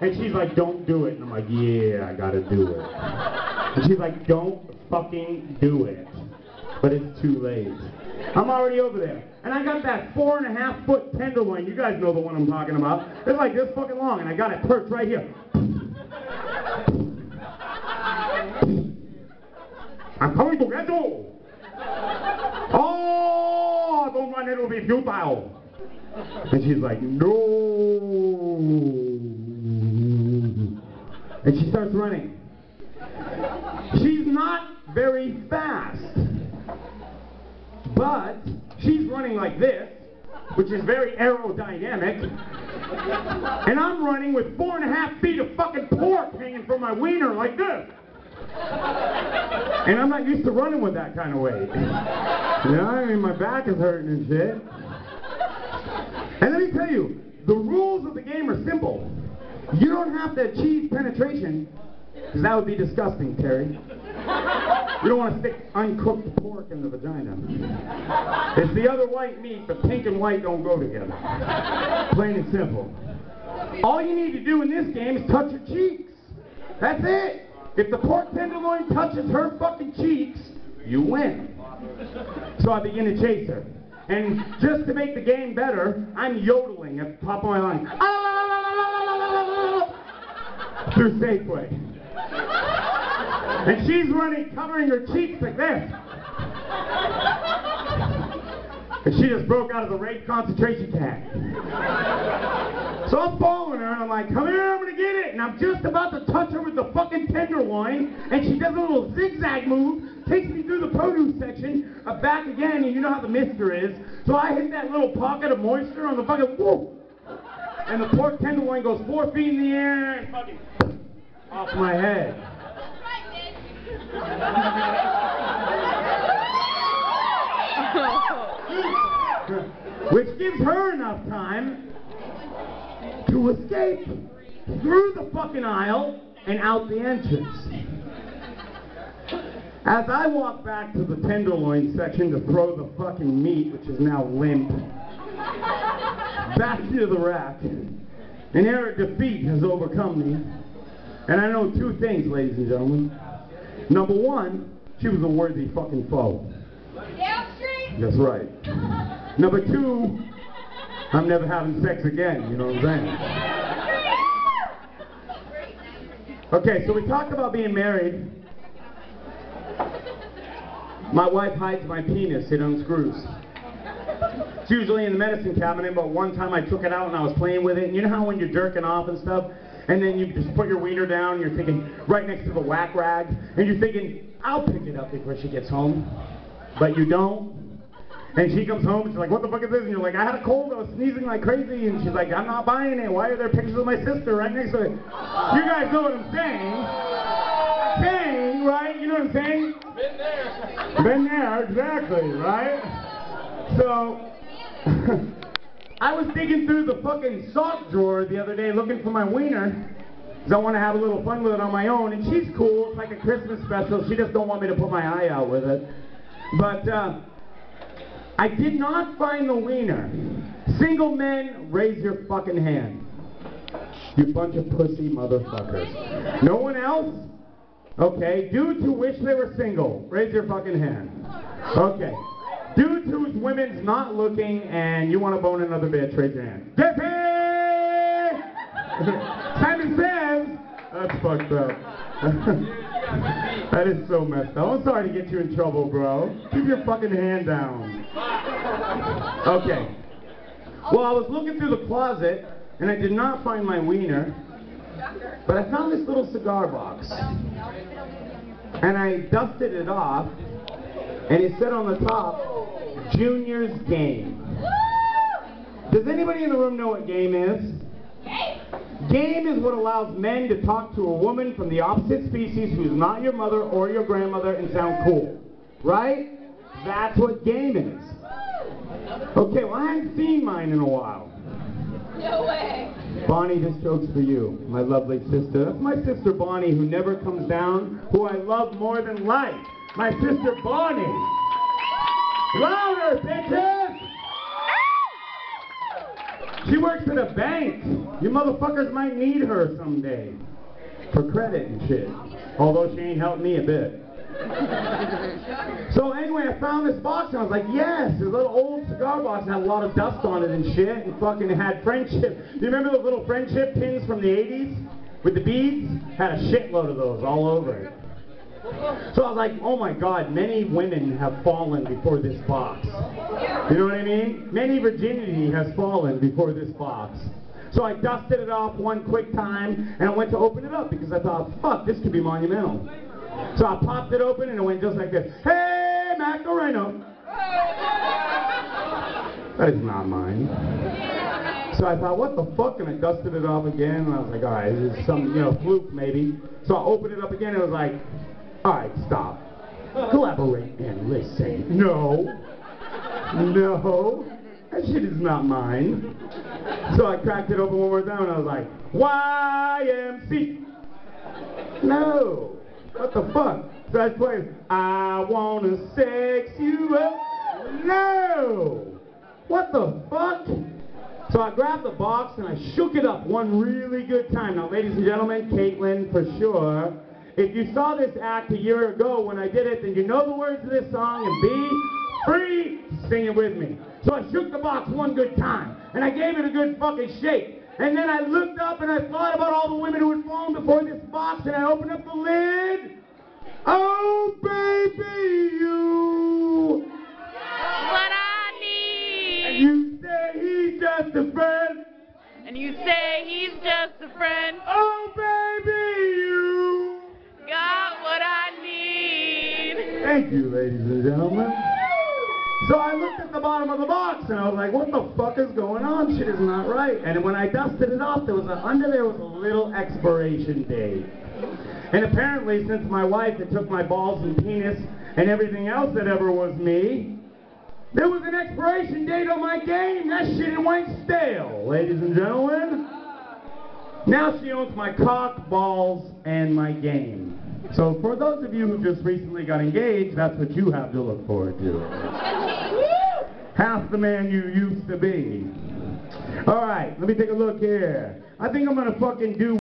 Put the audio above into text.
And she's like, don't do it. And I'm like, yeah, I gotta do it. And she's like, don't fucking do it. But it's too late. I'm already over there. And I got that 4.5-foot tenderloin. You guys know the one I'm talking about. It's like this fucking long, and I got it perched right here. I'm coming to get you. Oh, don't run, it'll be futile. And she's like, no. And she starts running. She's not very fast. But she's running like this, which is very aerodynamic. And I'm running with 4.5 feet of fucking pork hanging from my wiener like this. And I'm not used to running with that kind of weight. You know, I mean, my back is hurting and shit. And let me tell you, the rules of the game are simple. You don't have to achieve penetration, because that would be disgusting, Terry. You don't want to stick uncooked pork in the vagina. It's the other white meat, but pink and white don't go together. Plain and simple. All you need to do in this game is touch her cheeks. That's it. If the pork tenderloin touches her fucking cheeks, you win. So I begin to chase her. And just to make the game better, I'm yodeling at the top of my lungs. Through Safeway. And she's running, covering her cheeks like this. And she just broke out of the rape concentration camp. So I'm following her, and I'm like, come here, I'm going to get it. And I'm just about to touch her with the fucking tenderloin, and she does a little zigzag move, takes me through the produce section, back again, and you know how the mister is. So I hit that little pocket of moisture on the fucking, whoop. And the pork tenderloin goes 4 feet in the air, and fucking off my head. Which gives her enough time to escape through the fucking aisle and out the entrance. As I walk back to the tenderloin section to throw the fucking meat, which is now limp, back to the rack, an air of defeat has overcome me. And I know two things, ladies and gentlemen. Number one, she was a worthy fucking foe. That's right. Number two, I'm never having sex again, you know what I'm saying? Okay, so we talked about being married. My wife hides my penis, it unscrews. It's usually in the medicine cabinet, but one time I took it out and I was playing with it. And you know how when you're jerking off and stuff, and then you just put your wiener down, and you're thinking, right next to the whack rag, and you're thinking, I'll pick it up before she gets home. But you don't. And she comes home and she's like, what the fuck is this? And you're like, I had a cold, I was sneezing like crazy. And she's like, I'm not buying it. Why are there pictures of my sister right next to it? You guys know what I'm saying. Saying, right? You know what I'm saying? Been there. Been there, exactly, right? So, I was digging through the fucking sock drawer the other day looking for my wiener. Because I want to have a little fun with it on my own. And she's cool. It's like a Christmas special. She just don't want me to put my eye out with it. But, I did not find the wiener. Single men, raise your fucking hand. You bunch of pussy motherfuckers. No one else? Okay. Dudes who wish they were single, raise your fucking hand. Okay. Dudes whose women's not looking and you want to bone another bitch, raise your hand. Jesse! Simon Says! That's fucked up. That is so messed up. I'm sorry to get you in trouble, bro. Keep your fucking hand down. Okay. Well, I was looking through the closet, and I did not find my wiener, but I found this little cigar box. And I dusted it off, and it said on the top, Junior's Game. Does anybody in the room know what game is? Game is what allows men to talk to a woman from the opposite species who's not your mother or your grandmother and sound cool. Right? That's what game is. Okay, well, I haven't seen mine in a while. No way. Bonnie, this joke's for you, my lovely sister. That's my sister Bonnie, who never comes down, who I love more than life. My sister Bonnie. Louder, bitches! She works at a bank. You motherfuckers might need her someday. For credit and shit. Although she ain't helped me a bit. So anyway, I found this box and I was like, yes, it's a little old cigar box and had a lot of dust on it and shit and fucking had friendship. You remember those little friendship pins from the 80s? With the beads? Had a shitload of those all over it. So I was like, oh my God, many women have fallen before this box. You know what I mean? Many virginity has fallen before this box. So I dusted it off one quick time, and I went to open it up because I thought, fuck, this could be monumental. So I popped it open, and it went just like this. Hey, Macarena. That is not mine. So I thought, what the fuck? And I dusted it off again, and I was like, all right, this is some, fluke maybe. So I opened it up again, and it was like, all right, stop. Collaborate and listen. No. No. That shit is not mine. So I cracked it open one more time and I was like, YMC. No. What the fuck? So I played, I wanna sex you up. No. What the fuck? So I grabbed the box and I shook it up one really good time. Now, ladies and gentlemen, Caitlin for sure. If you saw this act a year ago when I did it, then you know the words of this song and be free to sing it with me. So I shook the box one good time, and I gave it a good fucking shake. And then I looked up and I thought about all the women who had fallen before this box, and I opened up the lid. Oh, baby, you. What I need. And you say he's just a friend. And you say he's just a friend. Oh, baby, you. Got what I need. Thank you, ladies and gentlemen. So I looked at the bottom of the box and I was like, what the fuck is going on? Shit is not right. And when I dusted it off, under there was a little expiration date. And apparently, since my wife had took my balls and penis and everything else that ever was me, there was an expiration date on my game. That shit went stale, ladies and gentlemen. Now she owns my cock, balls, and my game. So for those of you who just recently got engaged, that's what you have to look forward to. Half the man you used to be. All right, let me take a look here. I think I'm going to fucking do